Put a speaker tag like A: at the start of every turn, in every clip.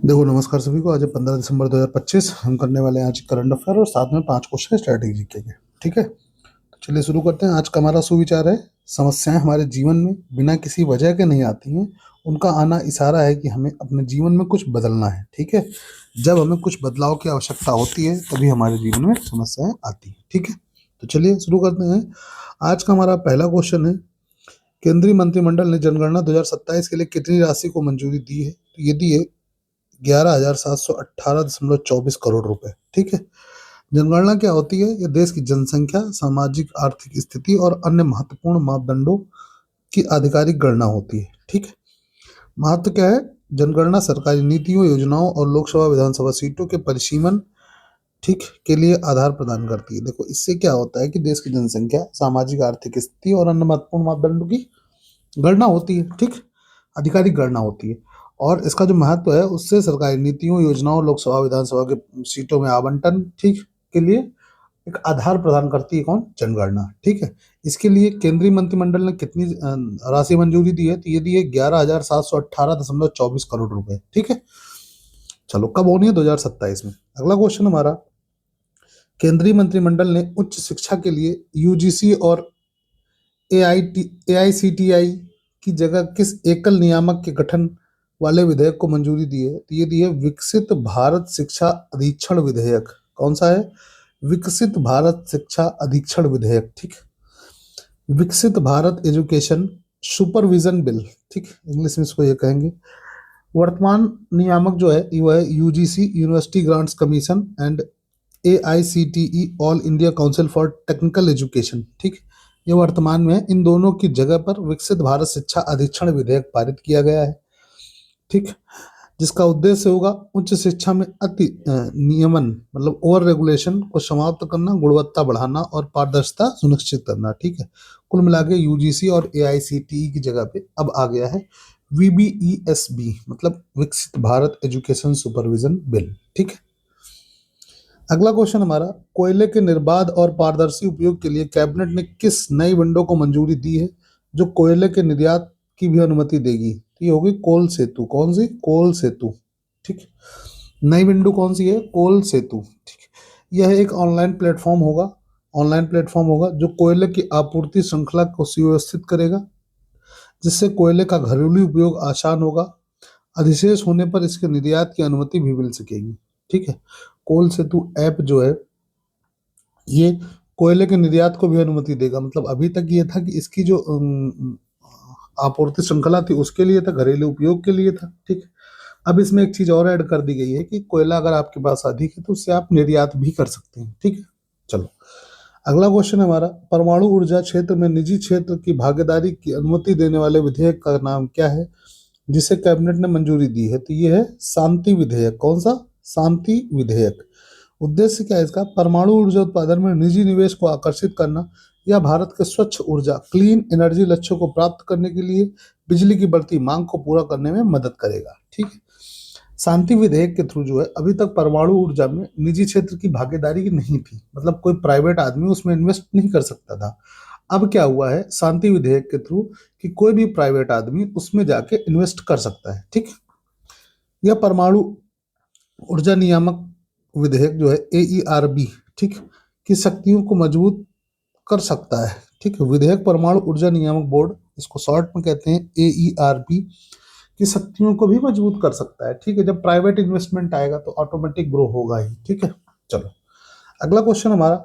A: देखो, नमस्कार सभी को। आज है 15 दिसंबर 2025। हम करने वाले हैं आज करंट अफेयर और साथ में 5 क्वेश्चन स्ट्रैटेजी के। ठीक है, तो चलिए शुरू करते हैं। आज का हमारा सुविचार है, समस्याएं हमारे जीवन में बिना किसी वजह के नहीं आती हैं, उनका आना इशारा है कि हमें अपने जीवन में कुछ बदलना है। ठीक है, जब हमें कुछ बदलाव की आवश्यकता होती है तभी हमारे जीवन में समस्याएं आती हैं। ठीक है, तो चलिए शुरू करते हैं। आज का हमारा पहला क्वेश्चन है, केंद्रीय मंत्रिमंडल ने जनगणना 2027 के लिए कितनी राशि को मंजूरी दी है? तो ये दी है 11,718.24 करोड़ रुपए। ठीक है, जनगणना क्या होती है? ये देश की जनसंख्या, सामाजिक आर्थिक स्थिति और अन्य महत्वपूर्ण मापदंडों की आधिकारिक गणना होती है। ठीक है, महत्व क्या है? जनगणना सरकारी नीतियों, योजनाओं और लोकसभा विधानसभा सीटों के परिसीमन ठीक के लिए आधार प्रदान करती है। देखो, इससे क्या होता है कि देश की जनसंख्या, सामाजिक आर्थिक स्थिति और अन्य महत्वपूर्ण मापदंडों की गणना होती है। ठीक, आधिकारिक गणना होती है। और इसका जो महत्व है, उससे सरकारी नीतियों, योजनाओं, लोकसभा विधानसभा के सीटों में आवंटन ठीक के लिए एक आधार प्रदान करती है। कौन? जनगणना। ठीक है, इसके लिए केंद्रीय मंत्रिमंडल ने कितनी राशि मंजूरी दी है? तो ये दी है 11,718.24 करोड़ रुपए। ठीक है, चलो कब होनी है? 2027 में। अगला क्वेश्चन हमारा, केंद्रीय मंत्रिमंडल ने उच्च शिक्षा के लिए यूजीसी और एआईसीटीई की जगह किस एकल नियामक के गठन वाले विधेयक को मंजूरी दी है? तो ये दी है विकसित भारत शिक्षा अधीक्षण विधेयक। कौन सा है? विकसित भारत शिक्षा अधीक्षण विधेयक। ठीक, विकसित भारत एजुकेशन सुपरविजन बिल। ठीक, इंग्लिश में इसको ये कहेंगे। वर्तमान नियामक जो है वो है UGC, university grants commission, and AICTE, all India council for technical education. ठीक, ये वर्तमान में है। इन दोनों की जगह पर विकसित भारत शिक्षा अधीक्षण विधेयक पारित किया गया है। ठीक, जिसका उद्देश्य होगा उच्च शिक्षा में अति नियमन मतलब ओवर रेगुलेशन को समाप्त करना, गुणवत्ता बढ़ाना और पारदर्शिता सुनिश्चित करना। ठीक है, कुल मिला के यूजीसी और एआईसीटीई की जगह पे अब आ गया है वीबीईएसबी, मतलब विकसित भारत एजुकेशन सुपरविजन बिल। ठीक है, अगला क्वेश्चन हमारा, कोयले के निर्बाध और पारदर्शी उपयोग के लिए कैबिनेट ने किस नई विंडो को मंजूरी दी है जो कोयले के निर्यात की भी अनुमति देगी? तो ये होगी कोल सेतु। कौन सी? कोल सेतु। ठीक, नई विंडो कौन सी है? कोल सेतु। ठीक, यह एक ऑनलाइन प्लेटफॉर्म होगा जो कोयले की आपूर्ति श्रृंखला को सुव्यवस्थित करेगा, जिससे कोयले का घरेलू उपयोग आसान होगा। अधिशेष होने पर इसके निर्यात की अनुमति भी मिल सकेगी। ठीक है, कोल सेतु ऐप जो है ये कोयले के निर्यात को भी अनुमति देगा। मतलब अभी तक ये था कि इसकी जो आपूर्ति श्रृंखला थी उसके लिए था, घरेलू उपयोग के लिए था। ठीक, अब इसमें एक चीज और ऐड कर दी गई है कि कोयला अगर आपके पास अधिक है तो उससे आप निर्यात भी कर सकते हैं। ठीक है, चलो अगला क्वेश्चन हमारा, परमाणु ऊर्जा क्षेत्र में निजी क्षेत्र की भागीदारी की अनुमति देने वाले विधेयक का नाम क्या है जिसे कैबिनेट ने मंजूरी दी है? तो ये है शांति विधेयक। कौन सा? शांति विधेयक। उद्देश्य क्या है इसका? परमाणु ऊर्जा उत्पादन में निजी निवेश को आकर्षित करना या भारत के स्वच्छ ऊर्जा क्लीन एनर्जी लक्ष्यों को प्राप्त करने के लिए बिजली की बढ़ती मांग को पूरा करने में मदद करेगा। ठीक है, शांति विधेयक के थ्रू जो है अभी तक परमाणु ऊर्जा में निजी क्षेत्र की भागीदारी नहीं थी, मतलब कोई प्राइवेट आदमी उसमें इन्वेस्ट नहीं कर सकता था। अब क्या हुआ है शांति विधेयक के थ्रू कि कोई भी प्राइवेट आदमी उसमें जाके इन्वेस्ट कर सकता है। ठीक, यह परमाणु ऊर्जा नियामक विधेयक जो है AERB ठीक की शक्तियों को मजबूत कर सकता है। ठीक है, विधेयक परमाणु ऊर्जा नियामक बोर्ड, इसको शॉर्ट में कहते हैं AERB, की शक्तियों को भी मजबूत कर सकता है। ठीक है, जब प्राइवेट इन्वेस्टमेंट आएगा तो ऑटोमेटिक ग्रो होगा ही। ठीक है, चलो अगला क्वेश्चन हमारा,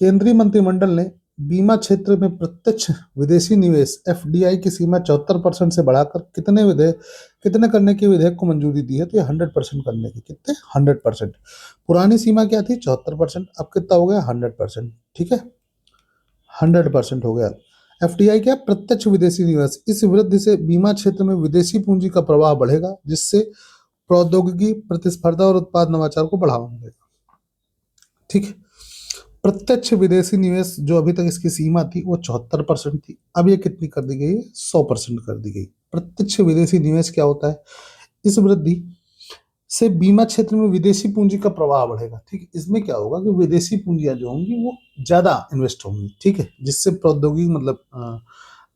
A: केंद्रीय मंत्रिमंडल ने बीमा क्षेत्र में प्रत्यक्ष विदेशी निवेश FDI की सीमा 74% से बढ़ाकर कितने करने के विधेयक को मंजूरी दी है? तो ये 100% करने की। कितने? 100%। पुरानी सीमा क्या थी? 74%। अब कितना हो गया? 100%। ठीक है, 100% हो गया। FDI क्या? प्रत्यक्ष विदेशी निवेश। इस वृद्धि से बीमा क्षेत्र में विदेशी पूंजी का प्रवाह बढ़ेगा, जिससे प्रौद्योगिकी, प्रतिस्पर्धा और उत्पाद नवाचार को बढ़ावा मिलेगा। ठीक है, प्रत्यक्ष विदेशी निवेश जो अभी तक इसकी सीमा थी वो 74% थी, अब ये कितनी कर दी गई है? 100% कर दी गई। प्रत्यक्ष विदेशी निवेश क्या होता है? इस वृद्धि से बीमा क्षेत्र में विदेशी पूंजी का प्रवाह बढ़ेगा। ठीक है, इसमें क्या होगा कि विदेशी पूंजियां जो होंगी वो ज्यादा इन्वेस्ट होंगी। ठीक है, जिससे प्रौद्योगिकी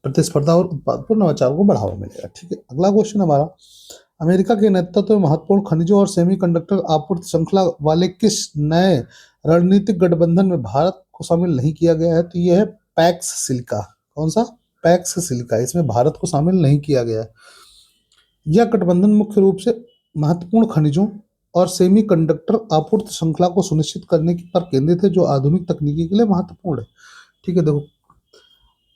A: प्रतिस्पर्धा और उत्पाद नवाचार को बढ़ावा मिलेगा। ठीक है, अगला क्वेश्चन हमारा, अमेरिका के नेतृत्व में महत्वपूर्ण खनिजों और सेमीकंडक्टर आपूर्ति श्रृंखला वाले किस नए रणनीतिक गठबंधन में भारत को शामिल नहीं किया गया है? तो ये है पैक्स सिलिका। कौन सा? PACS silica. इसमें भारत को शामिल नहीं किया गया है। यह गठबंधन मुख्य रूप से महत्वपूर्ण खनिजों और सेमीकंडक्टर आपूर्ति श्रृंखला को सुनिश्चित करने पर केंद्रित है, जो आधुनिक तकनीकी के लिए महत्वपूर्ण है। ठीक है, देखो,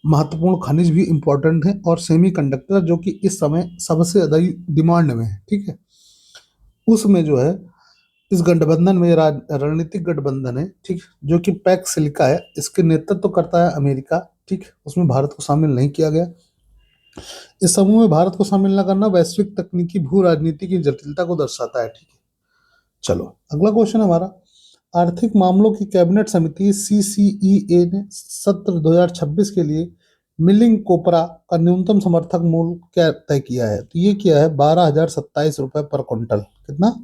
A: महत्वपूर्ण खनिज भी इंपॉर्टेंट है और सेमीकंडक्टर जो कि इस समय सबसे ज्यादा डिमांड में है। ठीक है, उसमें जो है इस गठबंधन में रणनीतिक गठबंधन है, ठीक, जो कि पैक्स सिलिका है, इसके नेतृत्व करता है अमेरिका। ठीक, उसमें भारत को शामिल नहीं किया गया। इस समूह में भारत को शामिल न करना वैश्विक तकनीकी भू राजनीति की जटिलता को दर्शाता है। ठीक है, चलो अगला क्वेश्चन हमारा, आर्थिक मामलों की कैबिनेट समिति सीसीईए ने सत्र 2026 के लिए मिलिंग कोपरा का न्यूनतम समर्थक मूल्य क्या तय किया है? तो ये किया है 12,027 रुपए पर क्विंटल। कितना?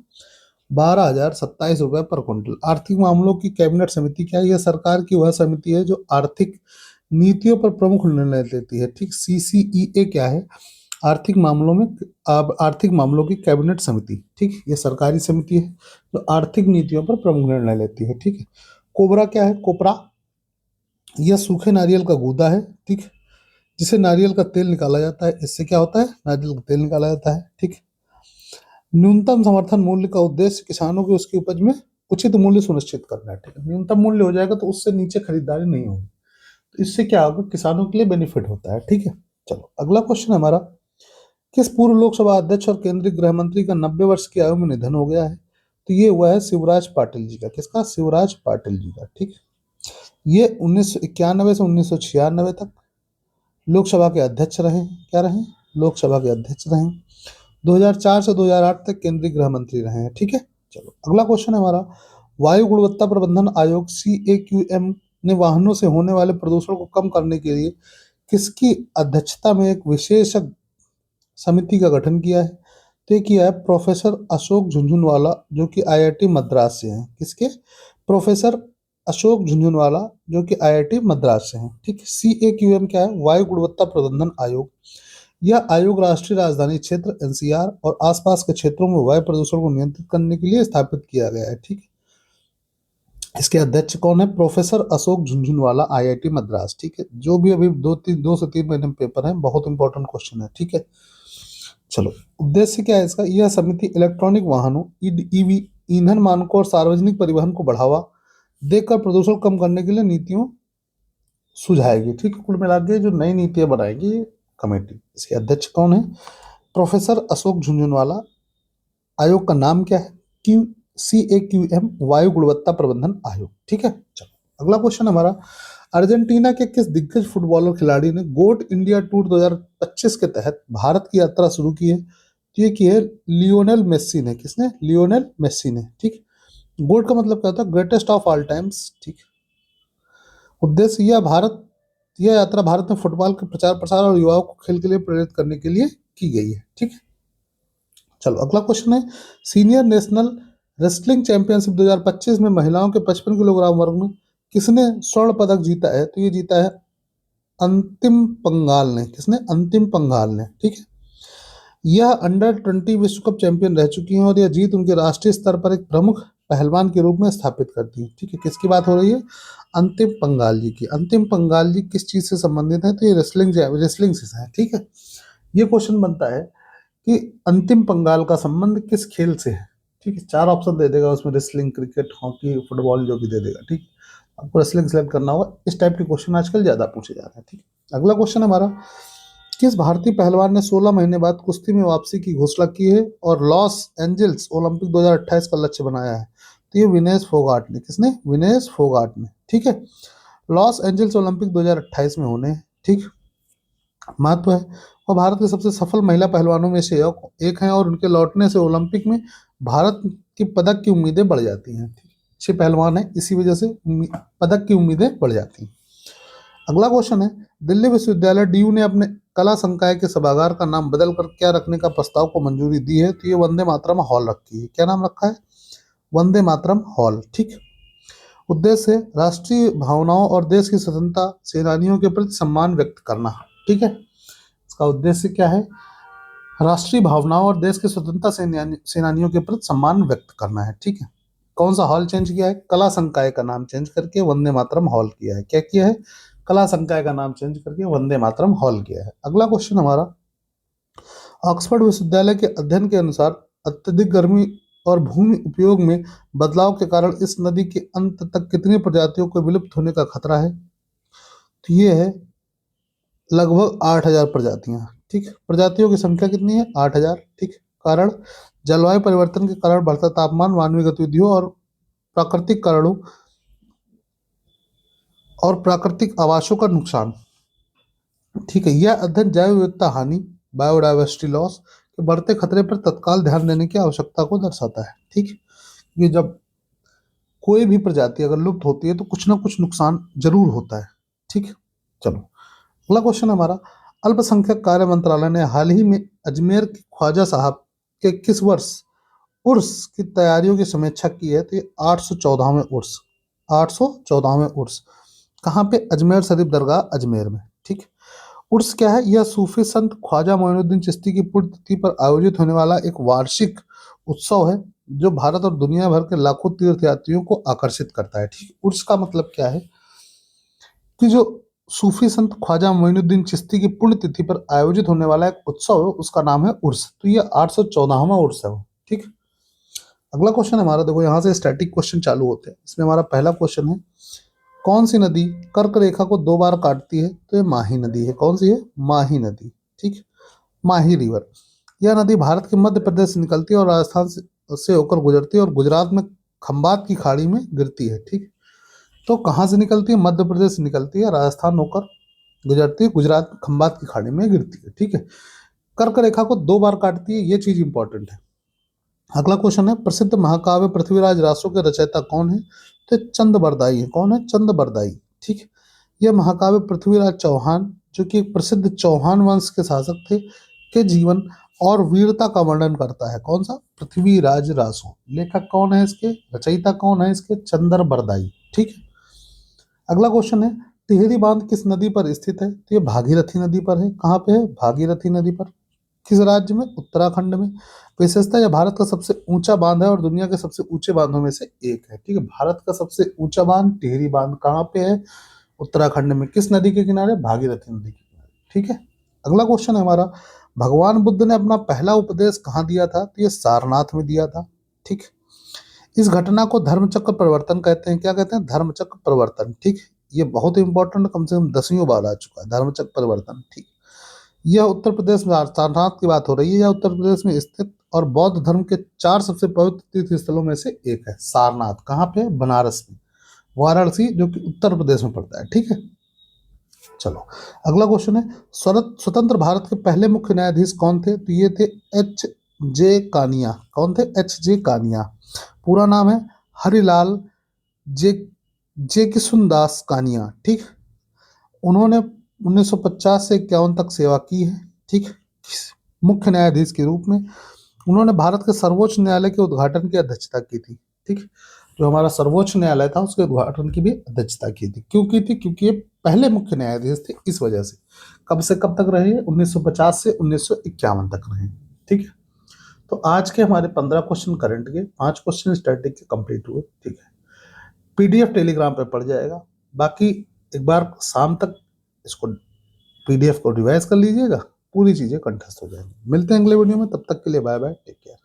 A: 12,027 रुपए पर क्विंटल। आर्थिक मामलों की कैबिनेट समिति क्या है? यह सरकार की वह समिति है जो आर्थिक नीतियों पर प्रमुख निर्णय लेती है। ठीक, सीसीईए क्या है? आर्थिक मामलों में आर्थिक मामलों की कैबिनेट समिति। ठीक, ये सरकारी समिति है जो आर्थिक नीतियों पर प्रमुख निर्णय लेती है। ठीक है, कोबरा क्या है? कोपरा यह सूखे नारियल का गूदा है। ठीक, जिसे नारियल का तेल निकाला जाता है। इससे क्या होता है? नारियल का तेल निकाला जाता है। ठीक, न्यूनतम समर्थन मूल्य का उद्देश्य किसानों को उसकी उपज में उचित मूल्य सुनिश्चित करना है। ठीक है, न्यूनतम मूल्य हो जाएगा तो उससे नीचे खरीदारी नहीं होगी, तो इससे क्या होगा? किसानों के लिए बेनिफिट होता है। ठीक है, चलो अगला क्वेश्चन हमारा, किस पूर्व लोकसभा अध्यक्ष और केंद्रीय गृह मंत्री का 90 वर्ष की आयु में निधन हो गया है? तो ये हुआ है शिवराज पाटिल जी का। किसका? शिवराज पाटिल जी का। ठीक, ये 1991 से 1996 तक लोकसभा के अध्यक्ष रहे। क्या रहे? लोकसभा के अध्यक्ष रहे। 2004 से 2008 तक केंद्रीय गृह मंत्री रहे हैं। ठीक है, चलो अगला क्वेश्चन है हमारा, वायु गुणवत्ता प्रबंधन आयोग CAQM ने वाहनों से होने वाले प्रदूषण को कम करने के लिए किसकी अध्यक्षता में एक विशेषज्ञ समिति का गठन किया है? तो ये किया है प्रोफेसर अशोक झुंझुनवाला, जो कि IIT मद्रास से हैं। किसके? प्रोफेसर अशोक झुंझुनवाला, जो कि IIT मद्रास से हैं। ठीक, CAQM क्या है? वायु गुणवत्ता प्रबंधन आयोग। यह आयोग राष्ट्रीय राजधानी क्षेत्र NCR और आसपास के क्षेत्रों में वायु प्रदूषण को नियंत्रित करने के लिए स्थापित किया गया है। ठीक, इसके अध्यक्ष कौन है? Professor Ashok Jhunjhunwala, IIT Madras. ठीक है, जो भी अभी 2 से 3 महीने में पेपर है, बहुत इंपॉर्टेंट क्वेश्चन है। ठीक है, चलो उद्देश्य क्या है इसका? यह समिति इलेक्ट्रॉनिक वाहनों, EV, ईंधन मानकों और सार्वजनिक परिवहन को बढ़ावा देकर प्रदूषण कम करने के लिए नीतियों सुझाएगी। ठीक है, कुल मिला के जो नई नीतियां बनाएगी ये कमेटी। इसके अध्यक्ष कौन है? प्रोफेसर अशोक झुंझुनवाला। आयोग का नाम क्या है? CAQM, वायु गुणवत्ता प्रबंधन आयोग। ठीक है, चलो अगला क्वेश्चन हमारा, अर्जेंटीना के किस दिग्गज फुटबॉलर खिलाड़ी ने गोट इंडिया टूर 2025 के तहत भारत की यात्रा शुरू की है? तो ये की है लियोनेल मेस्सी ने। किसने? लियोनेल मेस्सी ने। ठीक, गोट का मतलब क्या होता है? Greatest of all times. ठीक, उद्देश्य यह यात्रा भारत में फुटबॉल के प्रचार प्रसार और युवाओं को खेल के लिए प्रेरित करने के लिए की गई है। ठीक, चलो अगला क्वेश्चन है, सीनियर नेशनल रेसलिंग चैंपियनशिप 2025 में महिलाओं के 55 किलोग्राम वर्ग में किसने स्वर्ण पदक जीता है? तो ये जीता है अंतिम पंगाल ने। किसने? अंतिम पंगाल ने। ठीक है, यह अंडर 20 विश्व कप चैंपियन रह चुकी हैं और यह जीत उनके राष्ट्रीय स्तर पर एक प्रमुख पहलवान के रूप में स्थापित करती है। ठीक है, किसकी बात हो रही है? अंतिम पंगाल जी की। अंतिम पंगाल जी किस चीज से संबंधित है? तो ये रेसलिंग से है। ठीक है, ये क्वेश्चन बनता है कि अंतिम पंगाल का संबंध किस खेल से है? ठीक है, 4 ऑप्शन दे देगा उसमें, रेसलिंग, क्रिकेट, हॉकी, फुटबॉल, जो भी दे देगा। ठीक, आपको रेसलिंग सेलेक्ट करना होगा। इस टाइप के क्वेश्चन आजकल ज्यादा पूछे जा रहे हैं। ठीक, अगला क्वेश्चन हमारा, किस भारतीय पहलवान ने 16 महीने बाद कुश्ती में वापसी की घोषणा की है और लॉस एंजल्स ओलंपिक 2028 का लक्ष्य बनाया है? तो ये विनेश फोगाट ने। किसने? विनेश फोगाट ने। ठीक है, लॉस एंजल्स ओलंपिक 2028 में होने हैं। ठीक, महत्व है, और भारत के सबसे सफल महिला पहलवानों में से एक हैं और उनके लौटने से ओलंपिक में भारत की पदक की उम्मीदें बढ़ जाती हैं। ठीक, अच्छे पहलवान है, इसी वजह से पदक की उम्मीदें बढ़ जाती हैं। अगला क्वेश्चन है, दिल्ली विश्वविद्यालय DU ने अपने कला संकाय के सभागार का नाम बदलकर क्या रखने का प्रस्ताव को मंजूरी दी है? तो ये वंदे मातरम हॉल रखी है। क्या नाम रखा है? वंदे मातरम हॉल। ठीक, उद्देश्य है राष्ट्रीय भावनाओं और देश की स्वतंत्रता सेनानियों के प्रति सम्मान व्यक्त करना। ठीक है, इसका उद्देश्य क्या है? राष्ट्रीय भावनाओं और देश के स्वतंत्रता सेनानियों के प्रति सम्मान व्यक्त करना है। ठीक है। कौन सा हॉल चेंज किया है? कला संकाय का नाम चेंज करके वंदे मातरम हॉल किया है। क्या किया है? कला संकाय का नाम चेंज करके वंदे मातरम हॉल किया है। अगला क्वेश्चन हमारा, ऑक्सफोर्ड विश्वविद्यालय के अध्ययन के अनुसार अत्यधिक गर्मी और भूमि उपयोग में बदलाव के कारण इस नदी के अंत तक कितनी प्रजातियों को विलुप्त होने का खतरा है? तो ये है लगभग 8,000 प्रजातियां। ठीक है। प्रजातियों की संख्या कितनी है? 8,000। ठीक। कारण, जलवायु परिवर्तन के कारण बढ़ता तापमान, मानवीय गतिविधियों प्राकृतिक कारणों और प्राकृतिक आवासों का नुकसान। ठीक है। यह अध्ययन जैव विविधता हानि, बायोडायवर्सिटी लॉस के बढ़ते खतरे पर तत्काल ध्यान देने की आवश्यकता को दर्शाता है। ठीक। ये जब कोई भी प्रजाति अगर लुप्त होती है तो कुछ ना कुछ नुकसान जरूर होता है। ठीक है। चलो, अगला क्वेश्चन हमारा, अल्पसंख्यक कार्य मंत्रालय ने हाल ही में अजमेर के ख्वाजा साहब के किस वर्ष उर्स की तैयारियों की समीक्षा की है? तो ये 814वें उर्स, 814वें उर्स कहाँ पे? अजमेर शरीफ दरगाह अजमेर में। ठीक। उर्स क्या है? यह सूफी संत ख्वाजा मोइनुद्दीन चिश्ती की पुण्यतिथि पर आयोजित होने वाला एक वार्षिक उत्सव है जो भारत और दुनिया भर के लाखों तीर्थयात्रियों को आकर्षित करता है। ठीक। उर्स का मतलब क्या है कि जो सूफी संत ख्वाजा मोइनुद्दीन चिश्ती की पुण्यतिथि पर आयोजित होने वाला एक उत्सव है उसका नाम है उर्स। तो ये 814वां उर्स है वो। ठीक। अगला क्वेश्चन हमारा, देखो यहाँ से स्टैटिक क्वेश्चन चालू होते हैं। इसमें हमारा पहला क्वेश्चन है, कौन सी नदी कर्क रेखा को 2 बार काटती है? तो ये माही नदी है। कौन सी है? माही नदी। ठीक। माही रिवर। यह नदी भारत के मध्य प्रदेश से निकलती है और राजस्थान से होकर गुजरती है और गुजरात में खंबात की खाड़ी में गिरती है। ठीक। तो कहाँ से निकलती है? मध्य प्रदेश से निकलती है, राजस्थान होकर गुजरती है, गुजरात में खंबात की खाड़ी में गिरती है। ठीक है। कर्क रेखा को 2 बार काटती है, ये चीज इंपॉर्टेंट है। अगला क्वेश्चन है, प्रसिद्ध महाकाव्य पृथ्वीराज रासो के रचयिता कौन है? तो चंद बरदाई है। कौन है? चंद बरदाई। ठीक। यह महाकाव्य पृथ्वीराज चौहान, जो कि एक प्रसिद्ध चौहान वंश के शासक थे, के जीवन और वीरता का वर्णन करता है। कौन सा? पृथ्वीराज रासो। लेखक कौन है इसके? रचयिता कौन है इसके? चंदर बरदाई। ठीक है। अगला क्वेश्चन है, टिहरी बांध किस नदी पर स्थित है? तो ये भागीरथी नदी पर है। कहाँ पे है? भागीरथी नदी पर। किस राज्य में? उत्तराखंड में। विशेषता, यह भारत का सबसे ऊंचा बांध है और दुनिया के सबसे ऊंचे बांधों में से एक है। ठीक है। भारत का सबसे ऊंचा बांध टिहरी बांध कहाँ पे है? उत्तराखंड में। किस नदी के किनारे? भागीरथी नदी के किनारे। ठीक है। अगला क्वेश्चन है हमारा, भगवान बुद्ध ने अपना पहला उपदेश कहाँ दिया था? तो ये सारनाथ में दिया था। ठीक। इस घटना को धर्मचक्र परिवर्तन कहते हैं। क्या कहते हैं? धर्मचक्र परिवर्तन। ठीक। ये बहुत इंपॉर्टेंट, कम से कम 10वीं बार आ चुका है, धर्मचक्र परिवर्तन। ठीक। यह उत्तर प्रदेश में, सारनाथ की बात हो रही है, यह उत्तर प्रदेश में स्थित और बौद्ध धर्म के 4 सबसे पवित्र तीर्थ स्थलों में से एक है। सारनाथ कहाँ पे है? बनारस में। वाराणसी जो कि उत्तर प्रदेश में पड़ता है। ठीक है। चलो, अगला क्वेश्चन है, स्वतंत्र भारत के पहले मुख्य न्यायाधीश कौन थे? तो ये थे एच जे कानिया। कौन थे? H J Kania. पूरा नाम है हरिलाल जे जे किशुनदास कानिया। ठीक। उन्होंने 1950 से 51 तक सेवा की है। ठीक। मुख्य न्यायाधीश के रूप में उन्होंने भारत के सर्वोच्च न्यायालय के उद्घाटन की अध्यक्षता की थी। ठीक। जो हमारा सर्वोच्च न्यायालय था उसके उद्घाटन की भी अध्यक्षता की थी। क्यों की थी? क्योंकि ये पहले मुख्य न्यायाधीश थे, इस वजह से। कब से कब तक रहे? 1950 से 1951 तक रहे। ठीक है। तो आज के हमारे 15 क्वेश्चन करंट के, 5 क्वेश्चन स्टैटिक के कंप्लीट हुए। ठीक है। पीडीएफ टेलीग्राम पे पड़ जाएगा। बाकी एक बार शाम तक इसको, पीडीएफ को रिवाइज कर लीजिएगा, पूरी चीजें कंठस्थ हो जाएंगी। मिलते हैं अगले वीडियो में, तब तक के लिए बाय बाय, टेक केयर।